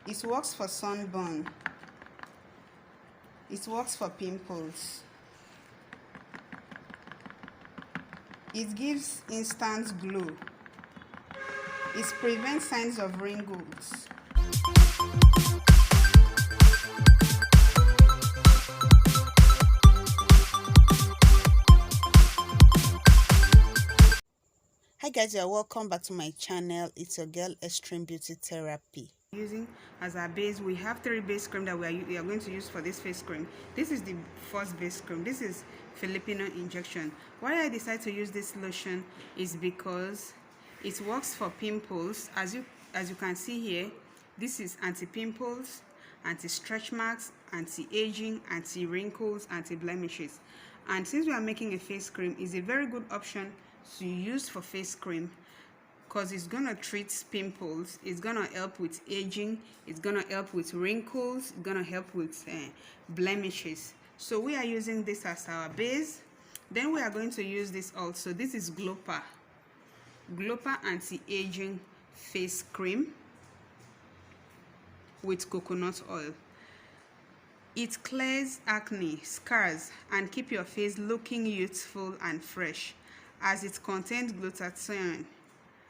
It works for sunburn. It works for pimples. It gives instant glow. It prevents signs of wrinkles. Hi guys, you're welcome back to my channel. It's your girl Extreme Beauty Therapy. Using as our base, we have 3 base cream that we are going to use for this face cream. This is the first base cream. This is Filipino injection. Why I decided to use this lotion is because it works for pimples. As you can see here, this is anti-pimples, anti-stretch marks, anti-aging, anti-wrinkles, anti-blemishes. And since we are making a face cream, it's a very good option to use for face cream because it's gonna treat pimples, it's gonna help with aging, it's gonna help with wrinkles, it's gonna help with blemishes. So we are using this as our base. Then we are going to use this also. This is glupa anti-aging face cream with coconut oil. It clears acne, scars, and keep your face looking youthful and fresh, as it contains glutathione,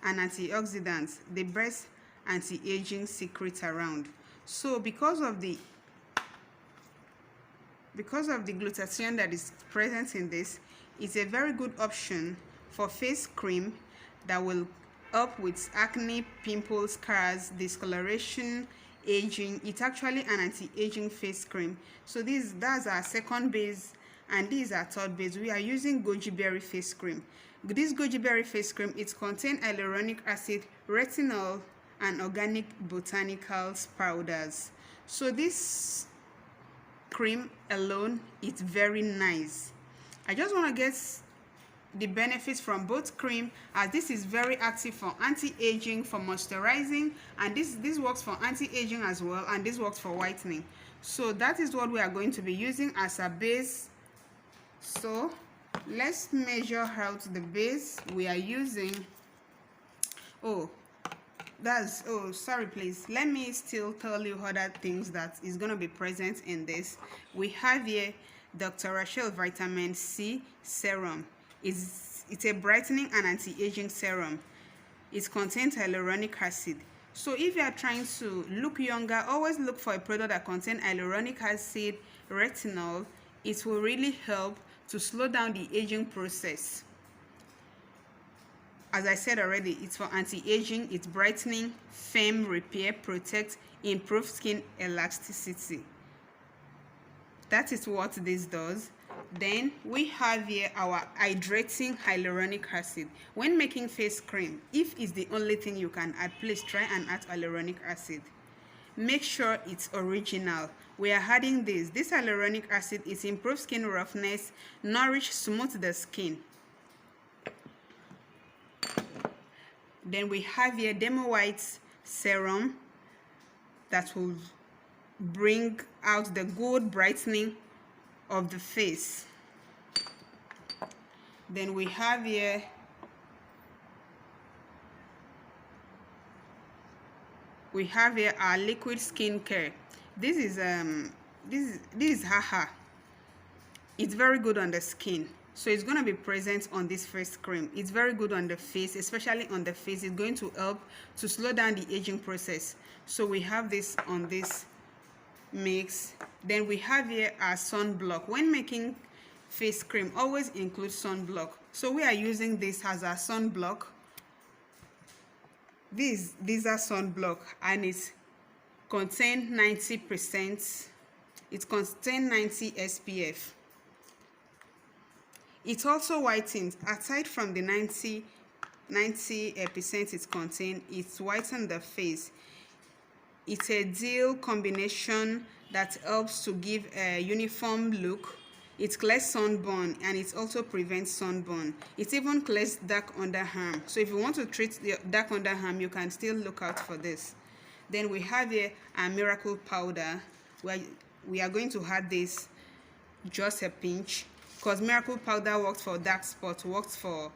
an antioxidant, the best anti-aging secret around. So because of the glutathione that is present in this, it's a very good option for face cream that will help with acne, pimples, scars, discoloration, aging. It's actually an anti-aging face cream. So that's our second base, and this is our third base. We are using goji berry face cream. This goji berry face cream, it contains hyaluronic acid, retinol, and organic botanicals powders. So this cream alone, it's very nice. I just want to get the benefits from both cream, as this is very active for anti-aging, for moisturizing, and this works for anti-aging as well, and this works for whitening. So that is what we are going to be using as a base. So let's measure out the base we are using. Sorry, please, let me still tell you other things that is going to be present in this. We have here Dr. Rashel vitamin C serum. It's a brightening and anti-aging serum. It contains hyaluronic acid. So if you are trying to look younger, always look for a product that contains hyaluronic acid, retinol. It will really help to slow down the aging process. As I said already, it's for anti-aging, it's brightening, firm, repair, protect, improve skin elasticity. That is what this does. Then we have here our hydrating hyaluronic acid. When making face cream, if it's the only thing you can add, please try and add hyaluronic acid. Make sure it's original. We are adding this hyaluronic acid. It improves skin roughness, nourish, smooth the skin. Then we have here Dermo White serum that will bring out the good brightening of the face. Then we have here our liquid skincare. This is haha. It's very good on the skin, so it's going to be present on this face cream. It's very good on the face, especially on the face. It's going to help to slow down the aging process. So we have this on this mix. Then we have here our sunblock. When making face cream, always include sunblock. So we are using this as our sunblock. These are sunblock, and it contains 90%. It contains 90 SPF. It also whitens. Aside from the 90% it contains, it whitens the face. It's a deal combination that helps to give a uniform look. It clears sunburn, and it also prevents sunburn. It even clears dark underarm. So if you want to treat the dark underarm, you can still look out for this. Then we have here a miracle powder, where we are going to add this just a pinch, because miracle powder works for dark spots, works for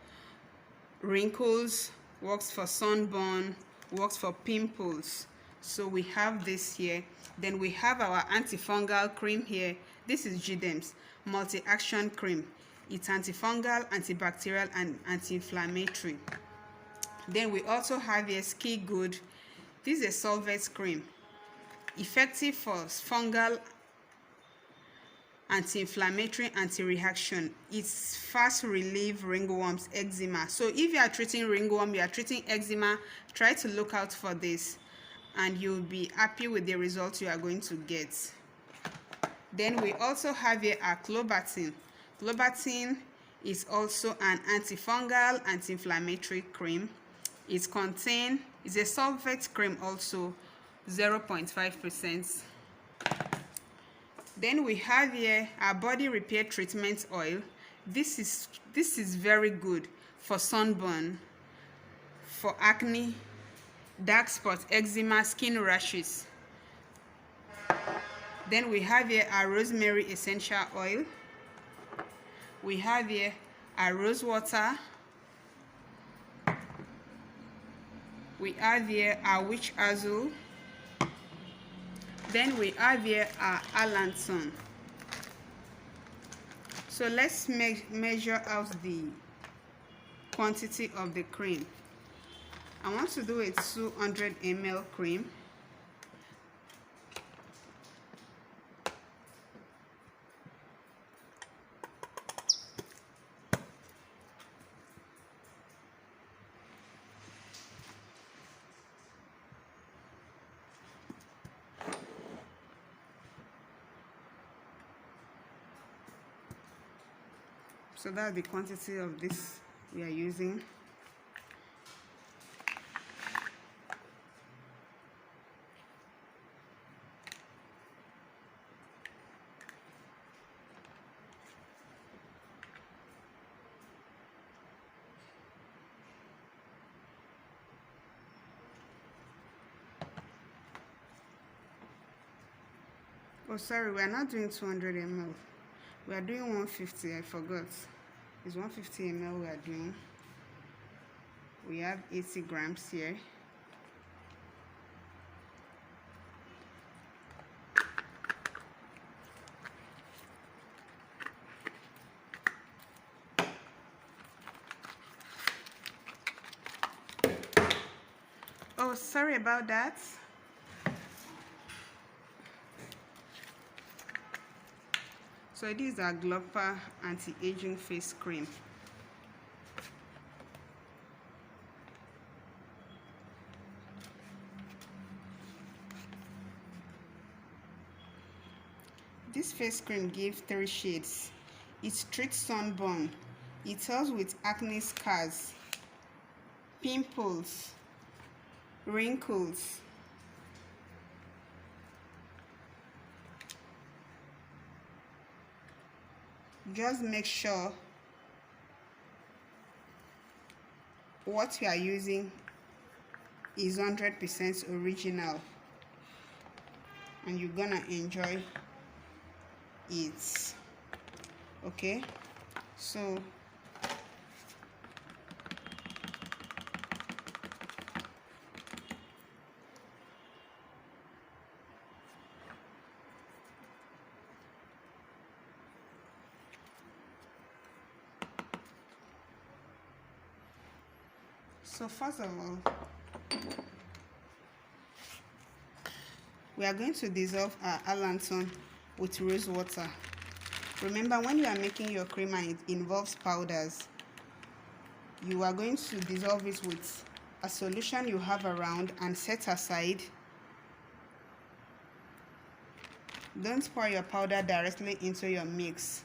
wrinkles, works for sunburn, works for pimples. So we have this here. Then we have our antifungal cream here. This is GDEM's multi-action cream. It's antifungal, antibacterial, and anti-inflammatory. Then we also have here Ski Good. This is a solvent cream, effective for fungal, anti-inflammatory, anti-reaction. It's fast relieve ringworms, eczema. So if you are treating ringworm, you are treating eczema, try to look out for this, and you'll be happy with the results you are going to get. Then we also have here our Globatin. Globatin is also an antifungal, anti-inflammatory cream. It's a solvent cream also, 0.5%. Then we have here our body repair treatment oil. This is very good for sunburn, for acne, dark spots, eczema, skin rashes. Then we have here our rosemary essential oil. We have here our rose water. We have here our witch hazel. Then we have here our Allanton. So let's measure out the quantity of the cream. I want to do a 200 ml cream. So that's the quantity of this we are using. Oh, sorry, we are not doing 200 ml. We are doing 150, I forgot. It's 150 ml we are doing. We have 80 grams here. Oh, sorry about that. So this is our Glupa anti-aging face cream. This face cream gives 3 shades. It treats sunburn. It helps with acne scars, pimples, wrinkles. Just make sure what you are using is 100% original, and you're gonna enjoy it. Okay, so first of all, we are going to dissolve our Allanton with rose water. Remember, when you are making your cream and it involves powders, you are going to dissolve it with a solution you have around and set aside. Don't pour your powder directly into your mix.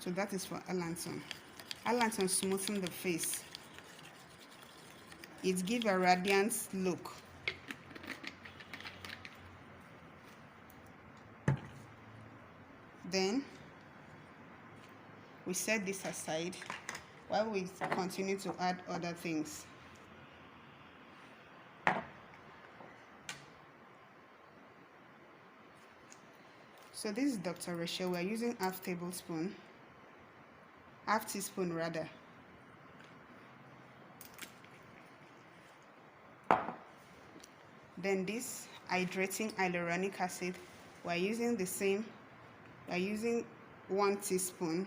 So that is for Allanton. Allanton smoothens the face. It gives a radiant look. Then we set this aside while we continue to add other things. So this is Dr. Rashel. We are using half tablespoon half teaspoon rather. Then this hydrating hyaluronic acid, we're using the same. We're using 1 teaspoon.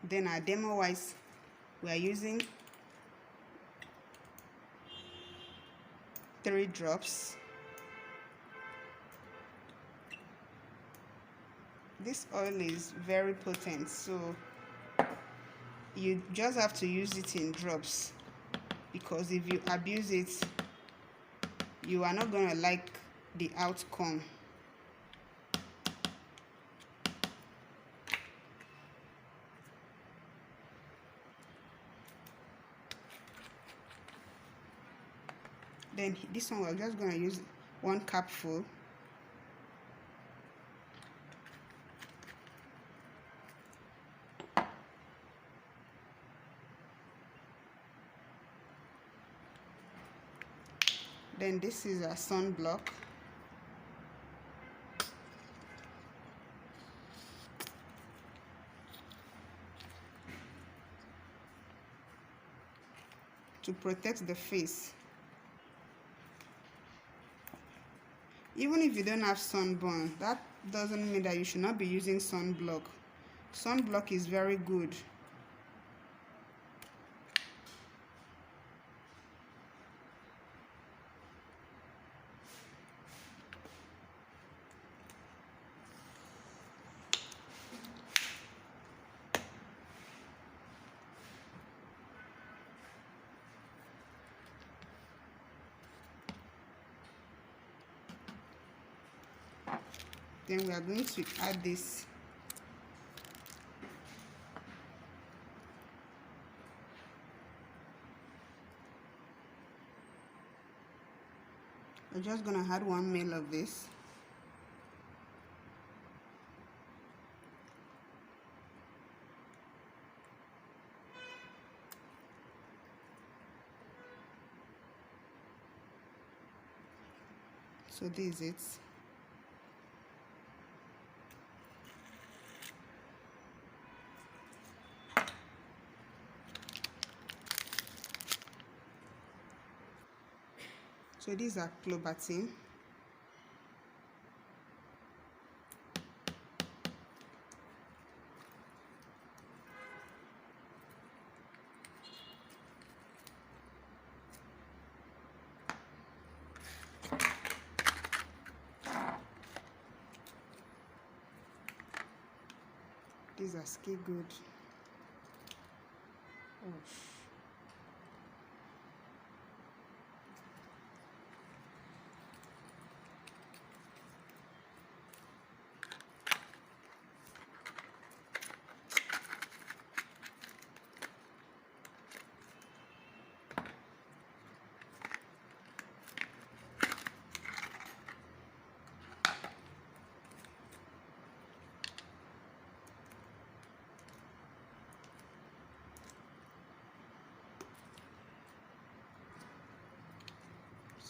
Then our Dermo wise, we are using 3 drops. This oil is very potent, so you just have to use it in drops, because if you abuse it, you are not going to like the outcome. Then this one we're just going to use 1 cupful. Then this is a sunblock. To protect the face. Even if you don't have sunburn, that doesn't mean that you should not be using sunblock. Sunblock is very good. Then we are going to add this we're just going to add 1 ml of this. So this is it. So these are clobatin. These are ski good. Oh.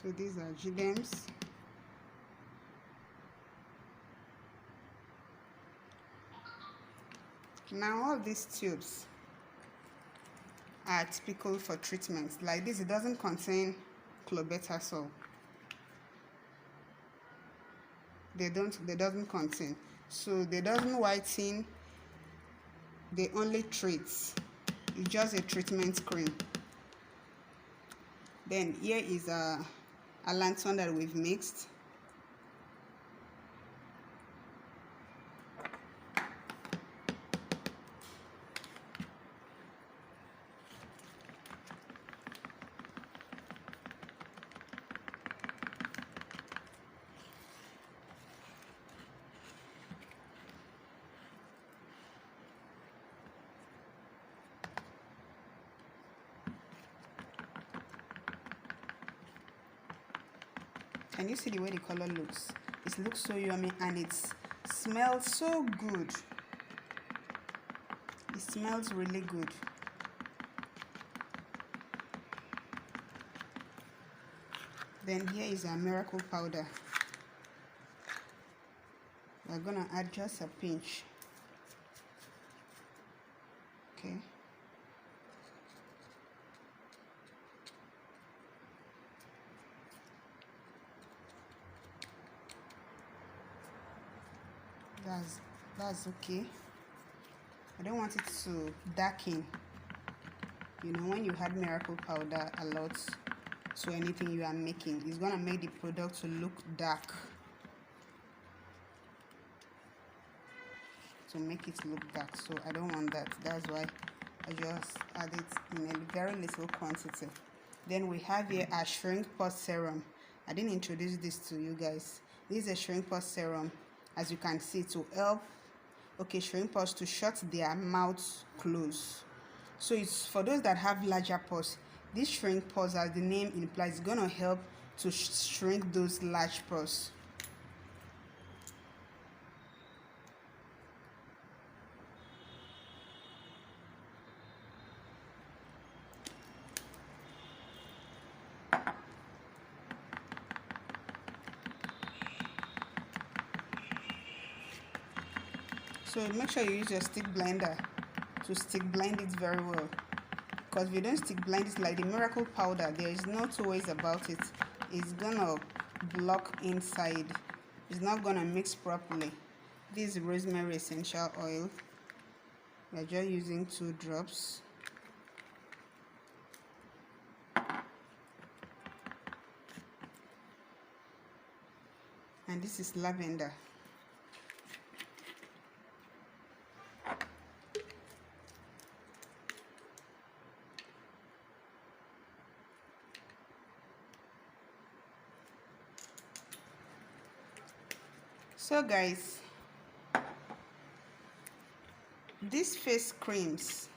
So these are gems. Now all these tubes are typical for treatments like this. It doesn't contain clobetasol. They doesn't contain. So they doesn't whiten. They only treat. It's just a treatment cream. Then here is a Allanton that we've mixed. Can you see the way the color looks? It looks so yummy and it smells so good. It smells really good. Then here is our miracle powder. We're gonna add just a pinch. Okay. That's okay. I don't want it to darken. You know, when you add miracle powder a lot to anything you are making, it's gonna make the product to look dark, to make it look dark. So I don't want that. That's why I just add it in a very little quantity. Then we have here a shrink pus serum. I didn't introduce this to you guys. This is a shrink pus serum, as you can see, to help shrink pus to shut their mouth close. So it's for those that have larger pus. This shrink pus, as the name implies, is gonna help to shrink those large pus. So make sure you use your stick blender to stick blend it very well, because if you don't stick blend it like the miracle powder, there is no two ways about it. It's gonna block inside. It's not gonna mix properly. This is rosemary essential oil. We're just using 2 drops. And this is lavender. So guys, these face creams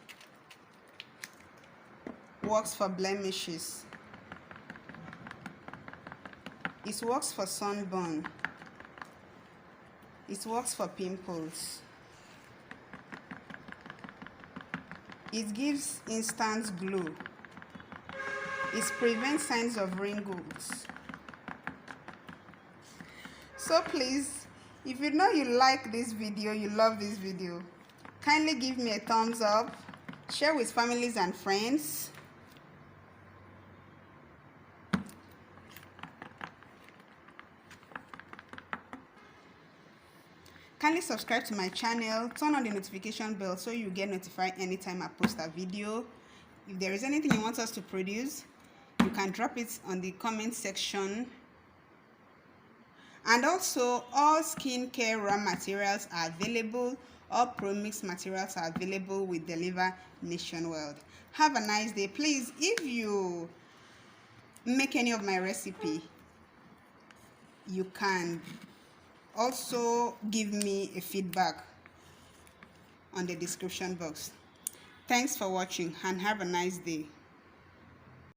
works for blemishes. It works for sunburn. It works for pimples. It gives instant glow. It prevents signs of wrinkles. So please, if you know you like this video, you love this video, kindly give me a thumbs up, share with families and friends. Kindly subscribe to my channel, turn on the notification bell so you get notified anytime I post a video. If there is anything you want us to produce, you can drop it on the comment section. And also, all skincare raw materials are available. All pro-mix materials are available. We deliver nationwide. Have a nice day. Please, if you make any of my recipe, you can also give me a feedback on the description box. Thanks for watching and have a nice day.